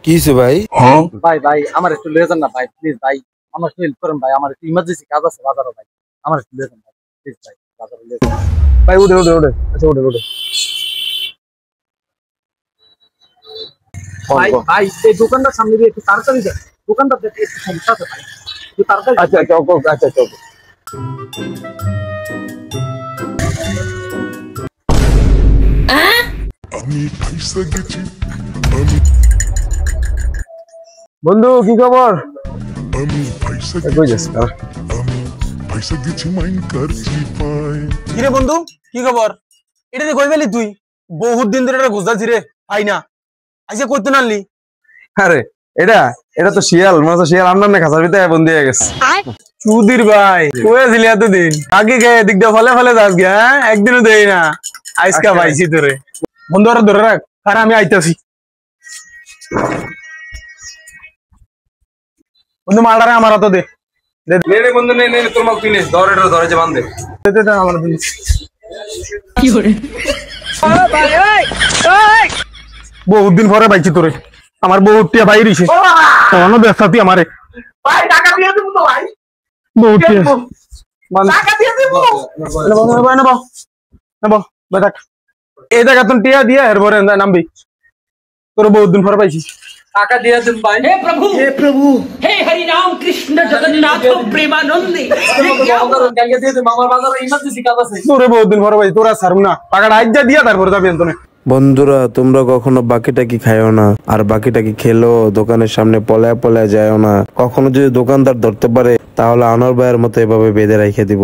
কিসে ভাই? ভাই ভাই আমার একটু লয়ে যান না ভাই, প্লিজ ভাই আমার একটু হেল্প করেন ভাই, আমার একটু ইমার্জেন্সি কাজ আছে বাজারে ভাই, আমার একটু লয়ে যান ভাই, প্লিজ ভাই বাজারে লয়ে যান ভাই। উঠে উঠে উঠে, আচ্ছা উঠে উঠে ভাই ভাই, এই দোকানটার সামনে দিয়ে একটু তাড়াতাড়ি যান, দোকানটার একটু সমস্যা আছে ভাই, একটু তাড়াতাড়ি। আচ্ছা আচ্ছা ওকে, আচ্ছা আচ্ছা ওকে। বন্ধু কি খবর? কিরে বন্ধু কি খবর? এটা কই পেলি তুই? বহুত দিন ধরে খুঁজতাছি রে, পাই না। আজকে কইতে নালি? আরে এটা এটা তো শিয়াল, মনে হচ্ছে শিয়াল আমরা না খাঁচার ভিতরে বন্দি হয়ে গেছে। সুধীর ভাই কয়েছিলি এতদিন আগে খেয়ে দিক দিয়ে ফলে ফলে যাস গে, হ্যাঁ একদিনও দেই না, আজকা পাইছি তোরে। বন্ধু আর ধরে রাখ, আর আমি আইতাছি। বন্ধু মালটারে আমার হাতে দে। নে নে বন্ধু, নে নে তোর মাল তুই নে, ধরে ধরে যে বান্ধে দে আমার হাতে দে। কি করে? বহুত দিন পরে পাইছি তোরে, আমার বহুত টিয়া বাইরে রইছে। তখনও ব্যস্ত তুই আমারে। ভাই টাকা দিয়ে দেব তো ভাই, বহুত টিয়া টাকা দিয়ে দেব। এই জায়গা তুই টিয়া দিয়া এরপরে নামবি, তোর বহুত দিন পরে পাইছি। টাকা দিয়ে দেব ভাই। हे प्रभु हे हरि राम कृष्ण जगन्नाथ प्रेमानंद। টাকা দিয়ে দেব, আমার বাজারে ইমার্জেন্সি কাজ আছে। তোরে বহুত দিন পরে পাইছি, তোরা ছাড়ুম না, টাকাটা আজ যা দিয়া তারপরে যাবি এন্তনে। বন্ধুরা তোমরা কখনো বাকিটা কি খাইও না, আর বাকিটা কি খেলো দোকানের সামনে পলায় পলায় যায়ও না। কখনো যদি দোকানদার ধরতে পারে তাহলে আনোয়ার ভাইয়ের মতো এভাবে বেঁধে রেখে দিব।